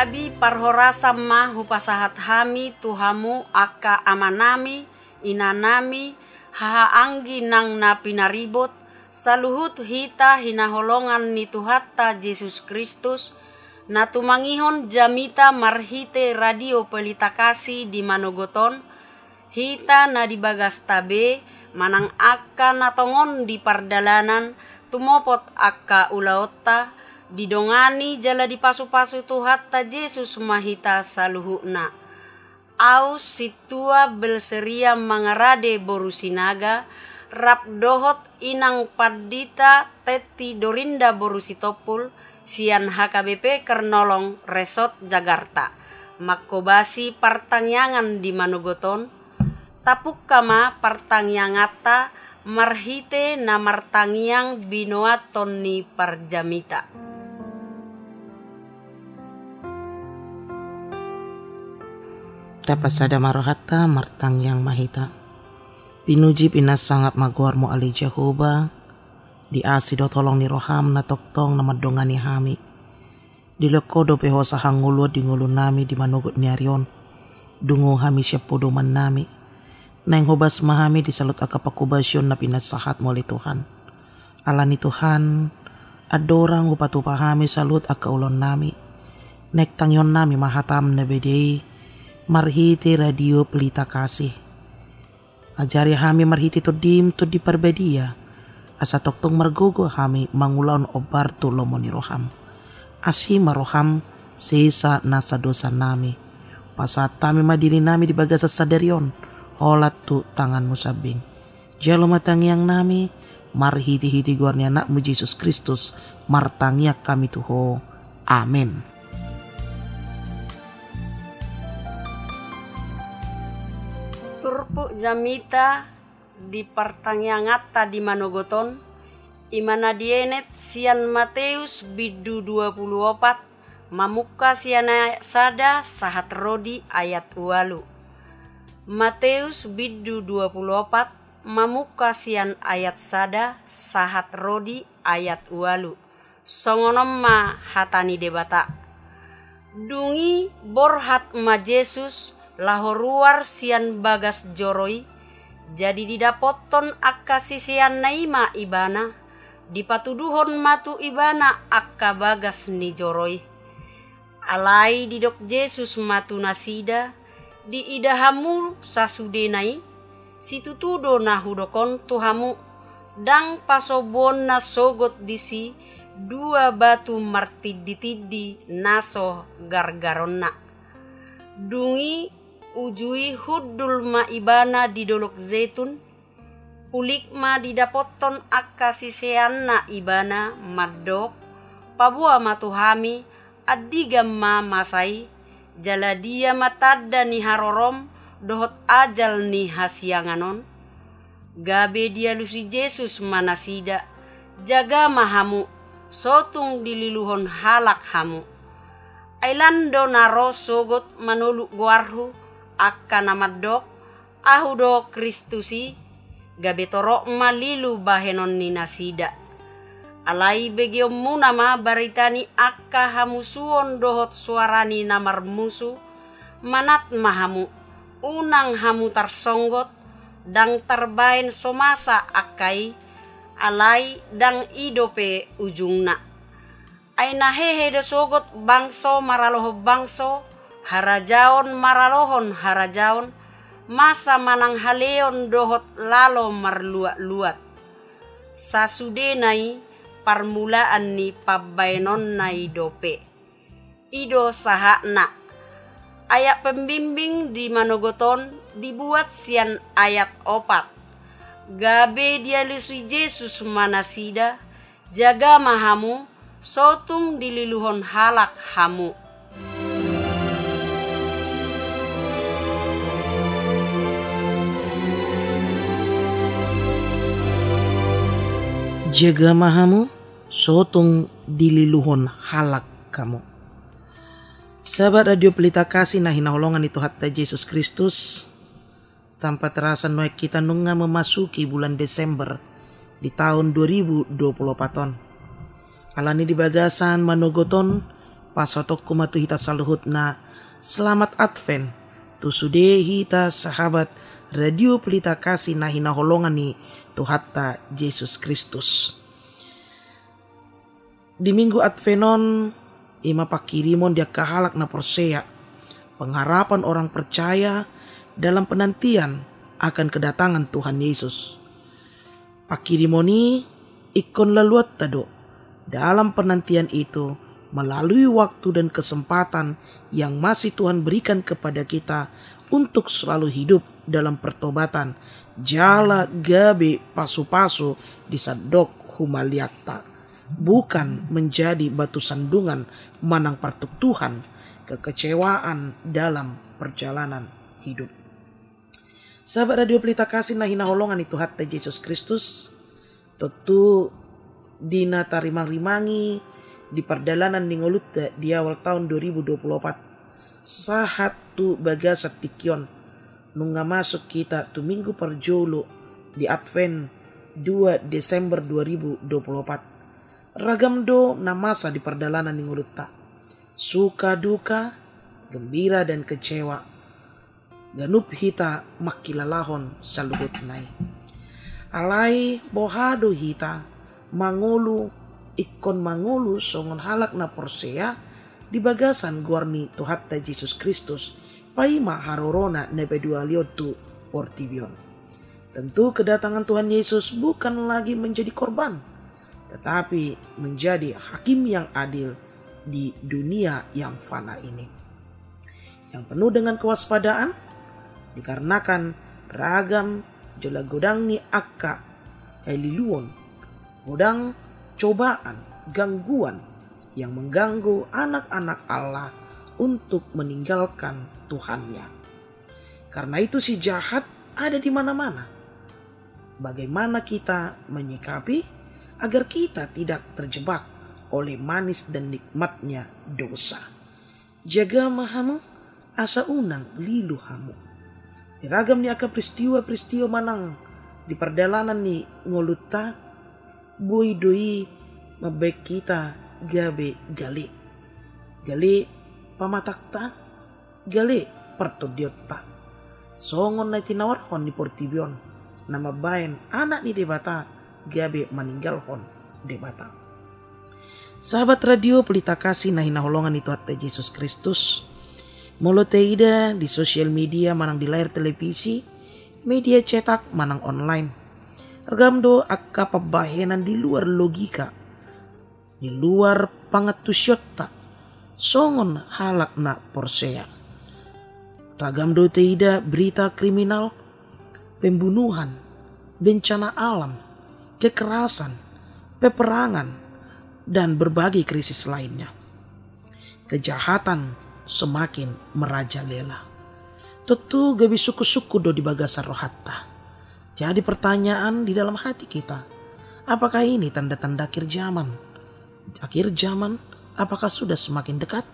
Gabi parhorasa ma hupasahat hami tuhamu aka amanami inanami hahaanggi nang na pinaribot saluhut hita hinaholongan ni Tuhatta Yesus Kristus na tumangihon jamita marhite radio pelita kasih di Manogoton hita na dibagas tabe manang akka natongon di pardalanan tumopot akka ulaotta didongani jala dipasu-pasu Tuhatta Yesus mahita saluhuna au situa belseria mangarade borusinaga rap dohot inang padita teti dorinda borusitopul sian HKBP Kernolong Resort Jakarta makkobasi partangyangan di Manogoton tapuk kama partangyangata marhite na martangyang binoaton ni parjamita. Tapasada marohata martangyang mahita. Pinuji pinas sangat magwar mo ali Jehovah. Di asido tolong ni roham na toktong na madongan ni hami. Di lokodo peho sa hangulo di ngulo nami di manugot ni Arion. Dungo hami siya puduman nami. Naing hubas mahami di salut akapakubasyon na pinasahat mo li Tuhan. Ala ni Tuhan, adorang upatupahami salut akaulon nami. Nektangyon nami mahatam na bedei. Marhiti radio pelita kasih. Ajari hami marhiti to di parbedia. Asa toktong margogo hami mangulaon obar tulomo ni roham. Asi maroham sesa nasa dosa nami. Pasat tami madini nami di bagasa sadarion. Holat tu tanganmu sabing. Jalo matangyang nami marhiti-hiti guarnya anakmu Yesus Kristus. Martangyak kami tuho. Amin. Turpu jamita di partangyangata di Manogoton imana dienet sian Mateus bidu 24 mamuka siana sada sahat rodi ayat walu Mateus bidu 24 mamuka sian ayat sada sahat rodi ayat walu songonom ma hatani debata dungi borhat ma Yesus lahoruar sian bagas joroi jadi didapoton akka sisian naima ibana dipatuduhon matu ibana akka bagas ni joroi alai didok Yesus matu nasida di idahamu sasudenai situtudo na hudokon tuhamu dang pasobon na sogot disi dua batu martidi-tidi naso gargaronna dungi ujui hudul ma ibana di dolok zaitun pulik ma didapoton akka sisean na ibana madok pabua matuhami adigam ma masai jala dia matadda ni harorom dohot ajal ni hasianganon gabe dia lusi Yesus manasida jaga mahamu sotung dililuhon halak hamu ailando naro sogot manulu guarhu akka namadok ahudo Kristusi gabe torok malilu bahenon ni nasida alai begiom munama baritani akka hamusuon dohot suarani namar musu manat mahamu unang hamu tarsonggot dang tarbain somasa akai alai dang idope ujungna ay nahehe do sogot bangso maraloho bangso harajaon maralohon harajaon masa manang haleon dohot lalo marluat-luat sasudenai parmulaan ni pabainon na idope ido sahakna ayat pembimbing di Manogoton dibuat sian ayat 4 gabe dia lusi Yesus manasida jaga mahamu sotung dililuhon halak hamu jaga mahamu sotung dililuhon halak kamu. Sahabat radio pelita kasih na hinaholongan itu Tuhatta Yesus Kristus tanpa terasa noy kita nunga memasuki bulan Desember di tahun 2024 ton. Alani di bagasan Manogoton pasotokku matu hita saluhut na selamat Advent tu sude hita sahabat Radio Pelita Kasih na hinaholongan ni Tuhatta Yesus Kristus. Di minggu Advenon ima pakirimon dia kahalak na persea pengharapan orang percaya dalam penantian akan kedatangan Tuhan Yesus. Pakirimoni ikon laluat tado dalam penantian itu melalui waktu dan kesempatan yang masih Tuhan berikan kepada kita untuk selalu hidup dalam pertobatan jala gabe pasu-pasu di sadok humaliakta, bukan menjadi batu sandungan manang partuk Tuhan kekecewaan dalam perjalanan hidup. Sahabat Radio Pelita Kasih na hinaholongan itu Tuhatta Yesus Kristus, tentu dina tarimang-rimangi di perdalanan Ningolutta di awal tahun 2024 sahatu bagasa tikyon nunga masuk kita tu minggu perjolo di Advent 2 Desember 2024 ragam do na masa di perdalanan Ningolutta, suka duka, gembira dan kecewa ganup hita makilalahon saluhut nai. Alai bohado hita mangulu ikon mangulu songon halak na porsea di bagasan guarni Tuhatta Yesus Kristus paima harorona nebedualiotu portibion. Tentu kedatangan Tuhan Yesus bukan lagi menjadi korban, tetapi menjadi hakim yang adil di dunia yang fana ini. Yang penuh dengan kewaspadaan dikarenakan ragam jala godang ni akka heliluon, godang cobaan, gangguan yang mengganggu anak-anak Allah untuk meninggalkan Tuhannya. Karena itu si jahat ada di mana-mana. Bagaimana kita menyikapi agar kita tidak terjebak oleh manis dan nikmatnya dosa. Jaga mahamu asa unang lilu hamu. Diragam ni aka peristiwa-peristiwa manang di perdalanan ni Ngolutta boy doi mabek kita gabe gali pamatakta gali pertodiotta songon na tinawarhon ni portibion na mabayan anak ni debata gabe maninggalhon debata. Sahabat Radio Pelita Kasih na hinaholongan itu Tuhatta Yesus Kristus, molo teida di sosial media manang di layar televisi, media cetak manang online. Regamdo akka pabahenan di luar logika, di luar pangatusyotta, songon halak na porsea. Ragamdo teida berita kriminal, pembunuhan, bencana alam, kekerasan, peperangan, dan berbagai krisis lainnya. Kejahatan semakin merajalela. Tentu gabi suku-suku do di bagasar rohatta. Jadi pertanyaan di dalam hati kita, apakah ini tanda-tanda akhir zaman? Akhir zaman apakah sudah semakin dekat?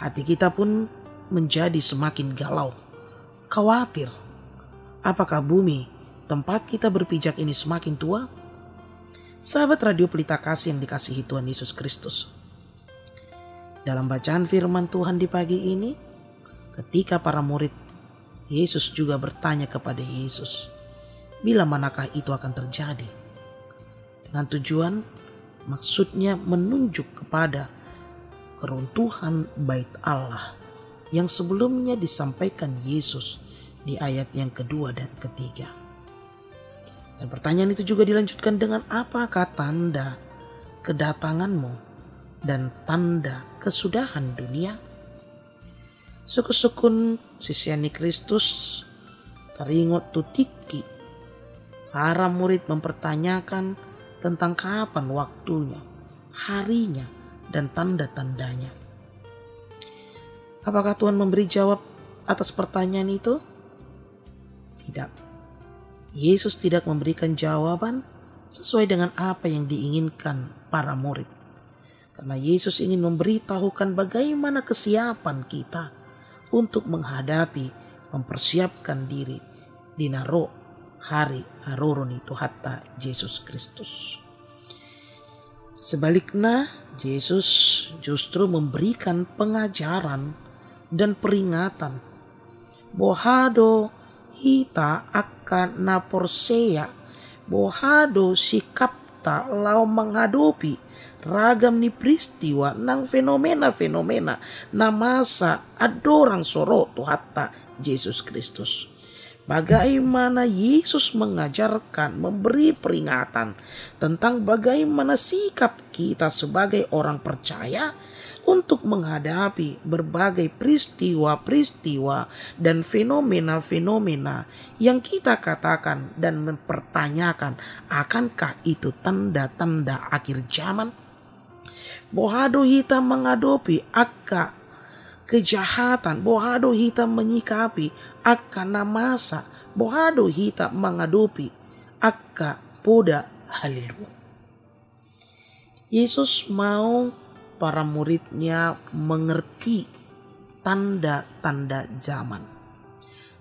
Hati kita pun menjadi semakin galau, khawatir. Apakah bumi tempat kita berpijak ini semakin tua? Sahabat Radio Pelita Kasih yang dikasihi Tuhan Yesus Kristus, dalam bacaan firman Tuhan di pagi ini, ketika para murid Yesus juga bertanya kepada Yesus, bila manakah itu akan terjadi? Dengan tujuan, maksudnya menunjuk kepada keruntuhan bait Allah yang sebelumnya disampaikan Yesus di ayat yang kedua dan ketiga. Dan pertanyaan itu juga dilanjutkan dengan apakah tanda kedatanganmu dan tanda kesudahan dunia? Suku-sukun sisiani Kristus taringot tutiki. Para murid mempertanyakan tentang kapan waktunya, harinya, dan tanda-tandanya. Apakah Tuhan memberi jawab atas pertanyaan itu? Tidak. Yesus tidak memberikan jawaban sesuai dengan apa yang diinginkan para murid. Karena Yesus ingin memberitahukan bagaimana kesiapan kita untuk menghadapi, mempersiapkan diri di naro hari haruruni Tuhatta Yesus Kristus. Sebaliknya, Yesus justru memberikan pengajaran dan peringatan. Bohado hita akan naporseya, bohado sikap tak lau menghadapi ragam ni peristiwa nang fenomena-fenomena na masa adorang soroto hatta Yesus Kristus. Bagaimana Yesus mengajarkan, memberi peringatan tentang bagaimana sikap kita sebagai orang percaya untuk menghadapi berbagai peristiwa-peristiwa dan fenomena-fenomena yang kita katakan dan mempertanyakan, akankah itu tanda-tanda akhir zaman? Bohado kita menghadapi akan kejahatan, bohado kita menyikapi akan masa, bohado kita menghadapi akan poda haleluya. Yesus mau para muridnya mengerti tanda-tanda zaman.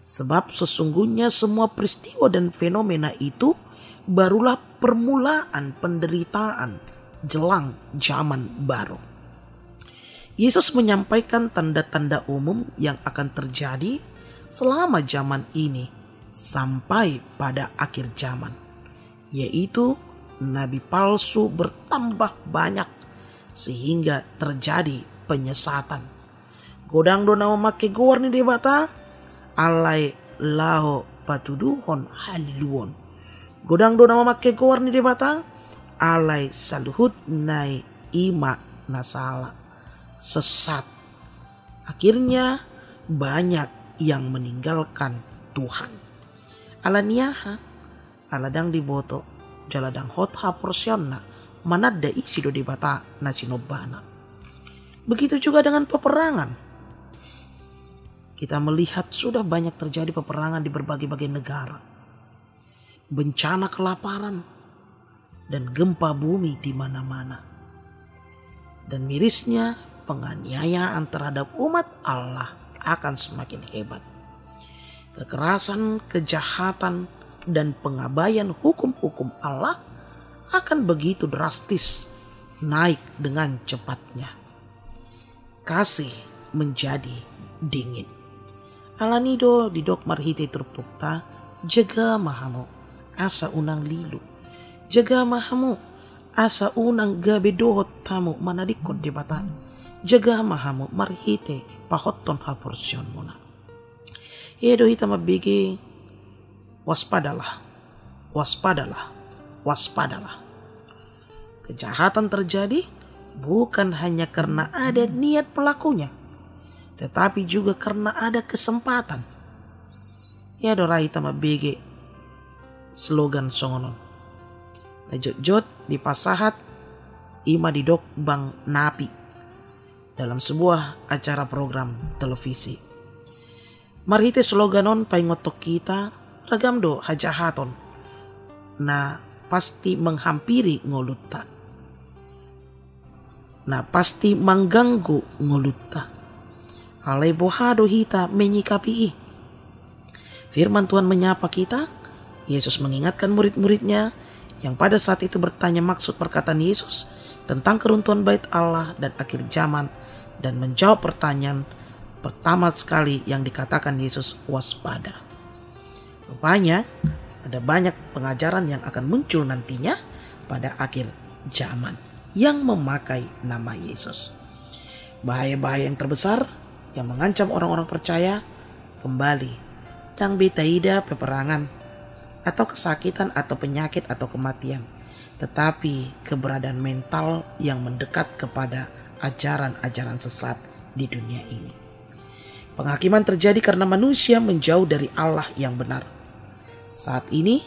Sebab sesungguhnya semua peristiwa dan fenomena itu barulah permulaan penderitaan jelang zaman baru. Yesus menyampaikan tanda-tanda umum yang akan terjadi selama zaman ini sampai pada akhir zaman, yaitu nabi palsu bertambah banyak sehingga terjadi penyesatan. Godang dona memakai gowar ni debata alai laho patuduhon haliluon. Godang dona memakai gowar ni debata alai saluhut nai ima nasala. Sesat. Akhirnya banyak yang meninggalkan Tuhan. Alaniaha aladang diboto jaladang hotha porsionna manada isi do dibata nasinobana. Begitu juga dengan peperangan. Kita melihat sudah banyak terjadi peperangan di berbagai-bagai negara. Bencana kelaparan dan gempa bumi di mana-mana. Dan mirisnya penganiayaan terhadap umat Allah akan semakin hebat. Kekerasan, kejahatan, dan pengabaian hukum-hukum Allah akan begitu drastis naik dengan cepatnya. Kasih menjadi dingin. Alanido di dok marhite terpukta jaga mahamu asa unang lilu. Jaga mahamu asa unang gabe dohot tamu manadikot di batang. Jaga mahamu marhite pahoton haporsion muna. Edo hita mabigi waspadalah, waspadalah, waspadalah. Kejahatan terjadi bukan hanya karena ada niat pelakunya, tetapi juga karena ada kesempatan. Edo rahita mabigi slogan songonon. Najot-jot di pasahat ima didok bang napi dalam sebuah acara program televisi. Marhite sloganon paingotok kita ragam do hajahaton na pasti menghampiri ngolutta. Na pasti mengganggu ngolutta. Alai bohado hita menyikapi. Firman Tuhan menyapa kita. Yesus mengingatkan murid-muridnya yang pada saat itu bertanya maksud perkataan Yesus tentang keruntuhan bait Allah dan akhir zaman, dan menjawab pertanyaan pertama sekali yang dikatakan Yesus, waspada. Rupanya ada banyak pengajaran yang akan muncul nantinya pada akhir zaman yang memakai nama Yesus. Bahaya-bahaya yang terbesar yang mengancam orang-orang percaya kembali dan betaida peperangan atau kesakitan atau penyakit atau kematian, tetapi keberadaan mental yang mendekat kepada ajaran-ajaran sesat di dunia ini. Penghakiman terjadi karena manusia menjauh dari Allah yang benar. Saat ini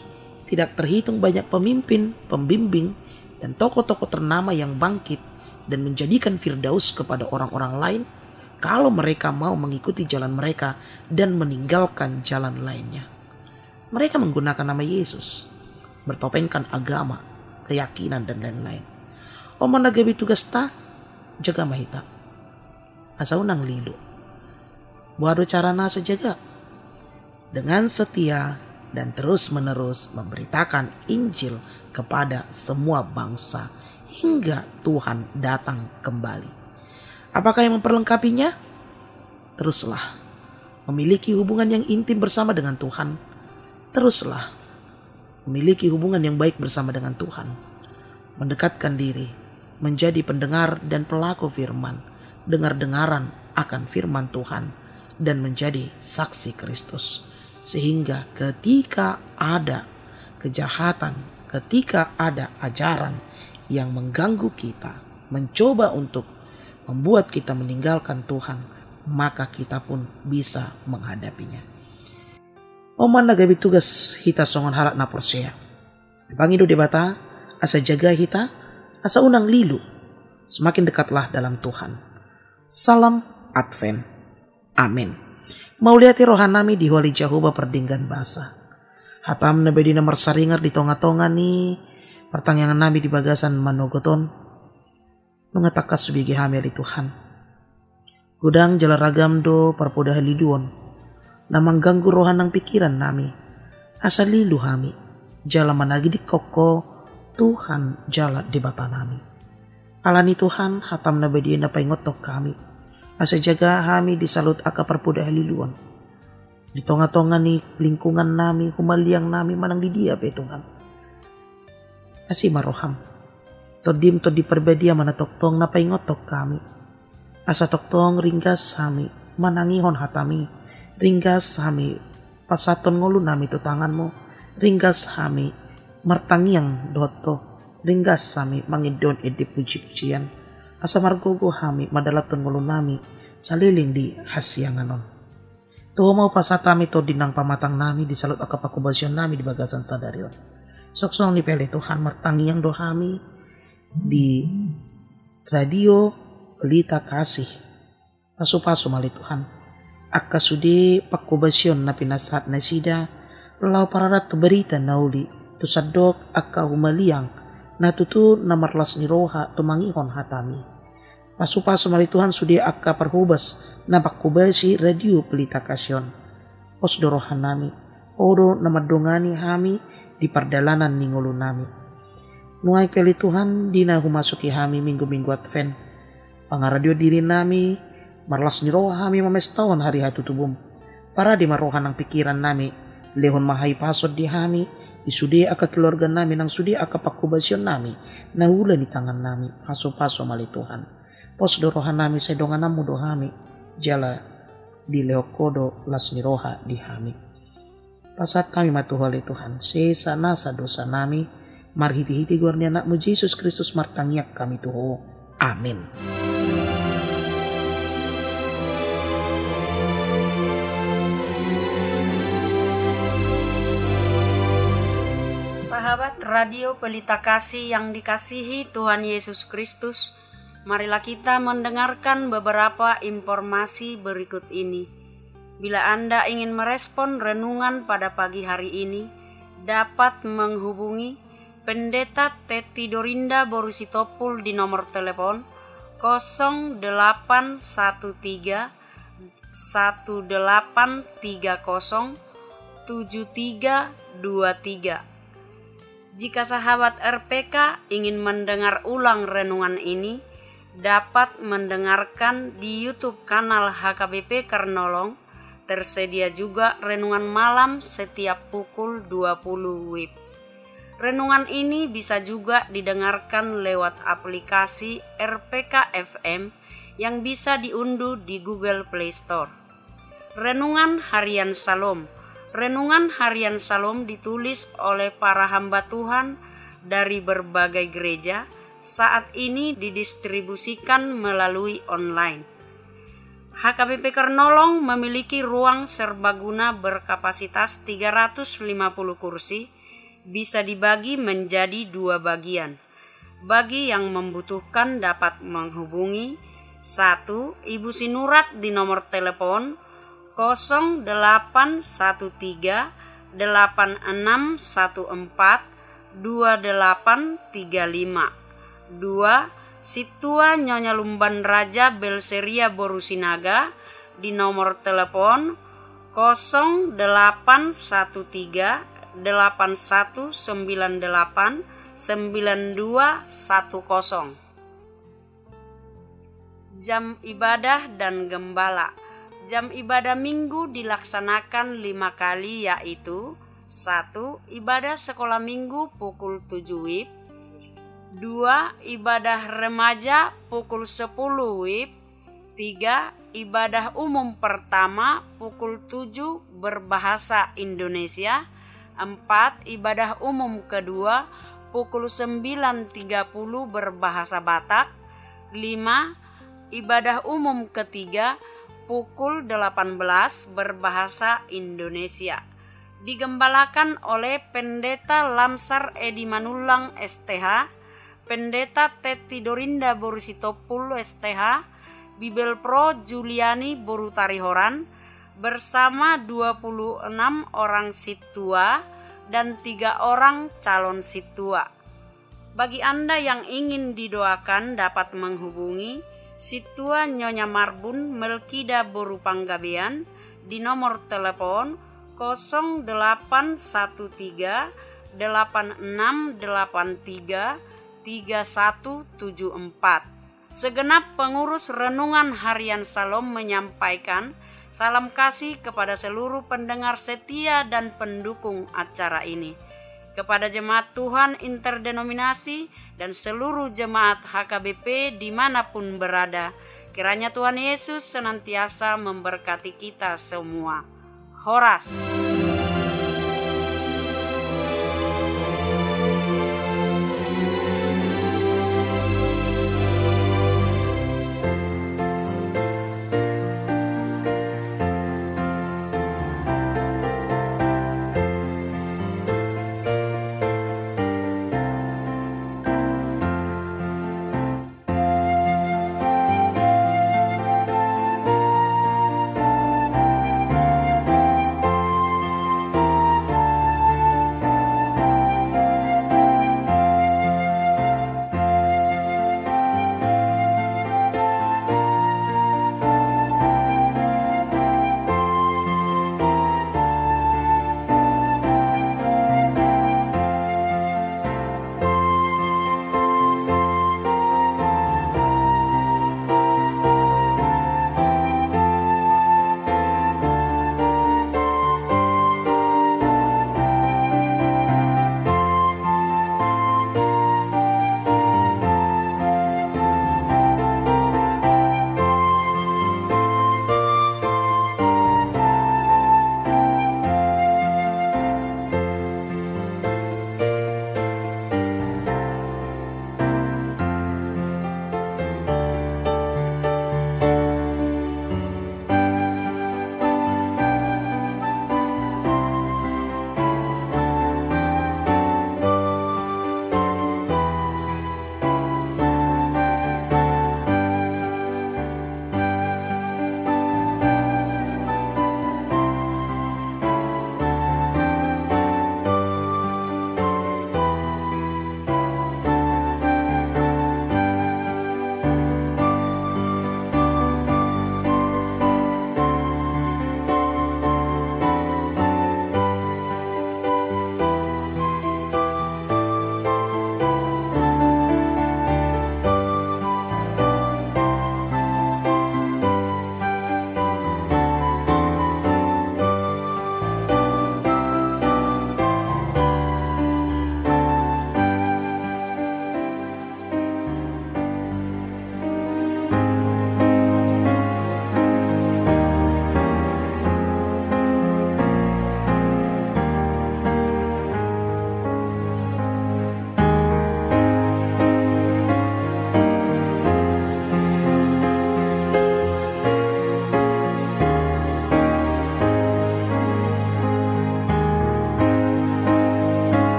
tidak terhitung banyak pemimpin, pembimbing, dan tokoh-tokoh ternama yang bangkit dan menjadikan firdaus kepada orang-orang lain kalau mereka mau mengikuti jalan mereka dan meninggalkan jalan lainnya. Mereka menggunakan nama Yesus, bertopengkan agama, keyakinan, dan lain-lain. Oman nagabi tugas ta jaga mahita asa unang lilo. Buado cara nasa jaga dengan setia dan terus menerus memberitakan Injil kepada semua bangsa hingga Tuhan datang kembali. Apakah yang memperlengkapinya? Teruslah memiliki hubungan yang intim bersama dengan Tuhan. Teruslah memiliki hubungan yang baik bersama dengan Tuhan. Mendekatkan diri, menjadi pendengar dan pelaku firman, dengar-dengaran akan firman Tuhan, dan menjadi saksi Kristus. Sehingga ketika ada kejahatan, ketika ada ajaran yang mengganggu kita, mencoba untuk membuat kita meninggalkan Tuhan, maka kita pun bisa menghadapinya. Oman nagabi tugas hita songon harat na persea. Bangido debata, asa jaga hita, asa unang lilu. Semakin dekatlah dalam Tuhan. Salam Advent. Amin. Mauliati rohanami di Wali Jahoba perdinggan basa. Hatam na bedina marsaringar di tonga-tonga ni pertangyangan nabi di bagasan manogoton. Mengatakas subigi hamil Tuhan. Gudang jalaragam do parpoda haliduon. Na mengganggu rohanang pikiran nami. Asa lilu hami. Jala managi di koko Tuhan jala di bata nami. Alani Tuhan hatam na bedina paingotok kami. Asa jaga kami disalut aka perpuda haliluan. Di tonga-tonga ni lingkungan nami, humaliang nami manang di dia pe Tuhan. Asi maroham. Todim to di perbedia mana toktong na paingotok kami. Asa toktong ringgas kami, manangihon hatami. Ringgas kami, pasaton ngulu nami to tanganmu. Ringgas kami, martangiang doto. Ringgas kami, mangidon edi puji-pujian. Asa margogo kami madalaton ngulu nami saliling di hasyanganon. Tuho mau pasatami to dinang pamatang nami disalut akapakubasyon nami di bagasan sadarion. Soksong ni pele Tuhan martangiang do kami di radio Pelita Kasih. Pasu-pasu mali Tuhan. Akka sudi pakubasyon na pinasat na sida lau pararat to berita nauli to sadok akka humaliang natutu na marlas ni roha tumangihon hatami. Pasu-pasu mali Tuhan sudi akka perhubas na pakubasi radio Pelita Kasyon. Os dorohan nami, odo na madongani hami di pardalanan ni ngulu nami. Nuay kali Tuhan di na humasuki hami minggu-minggu Advent. Pangaradio diri nami, marlas ni roha hami mamestawan hari hatutubum. Para di marohan ang pikiran nami, lehon mahay pasod di hami, isudi aka keluarga nami nang sudi aka pakubasyon nami, nahula ni tangan nami, paso-paso mali Tuhan. Pos dorohan nami sa donganam do hami, jala di leokodo las ni roha di hami. Pasat kami matuhali Tuhan, sesa nasa dosa nami, marhiti-hiti guarni anakmu Yesus Kristus martangyak kami tuho. Amin. Sahabat Radio Pelita Kasih yang dikasihi Tuhan Yesus Kristus, marilah kita mendengarkan beberapa informasi berikut ini. Bila Anda ingin merespon renungan pada pagi hari ini, dapat menghubungi Pendeta Teti Dorinda Borusitopul di nomor telepon 0813 1830 7323. Jika sahabat RPK ingin mendengar ulang renungan ini, dapat mendengarkan di YouTube kanal HKBP Kernolong. Tersedia juga renungan malam setiap pukul 20 WIB. Renungan ini bisa juga didengarkan lewat aplikasi RPK FM yang bisa diunduh di Google Play Store. Renungan Harian Salom. Renungan Harian Salom ditulis oleh para hamba Tuhan dari berbagai gereja. Saat ini didistribusikan melalui online. HKBP Kernolong memiliki ruang serbaguna berkapasitas 350 kursi, bisa dibagi menjadi 2 bagian. Bagi yang membutuhkan dapat menghubungi 1. Ibu Sinurat di nomor telepon 0813 8614 2835. 2. Situa Nyonya Lumban Raja Belseria Borusinaga di nomor telepon 0813 8198 9210. Jam ibadah dan gembala. Jam ibadah minggu dilaksanakan 5 kali, yaitu 1. Ibadah sekolah minggu pukul 7 WIB. 2. Ibadah remaja pukul 10 WIB. 3. Ibadah umum pertama pukul 7 berbahasa Indonesia. 4. Ibadah umum kedua pukul 9.30 berbahasa Batak. 5. Ibadah umum ketiga pukul 18 berbahasa Indonesia. Digembalakan oleh Pendeta Lamsar Edi Manulang STH, Pendeta Teti Dorinda Borisitopul STH, Bibel Pro Juliani Borutarihoran, bersama 26 orang situa dan 3 orang calon situa. Bagi Anda yang ingin didoakan dapat menghubungi Situa Nyonya Marbun Melkida Boru Panggabean di nomor telepon 0813 8683 3174. Segenap pengurus renungan harian Salom menyampaikan salam kasih kepada seluruh pendengar setia dan pendukung acara ini. Kepada jemaat Tuhan interdenominasi dan seluruh jemaat HKBP dimanapun berada, kiranya Tuhan Yesus senantiasa memberkati kita semua. Horas.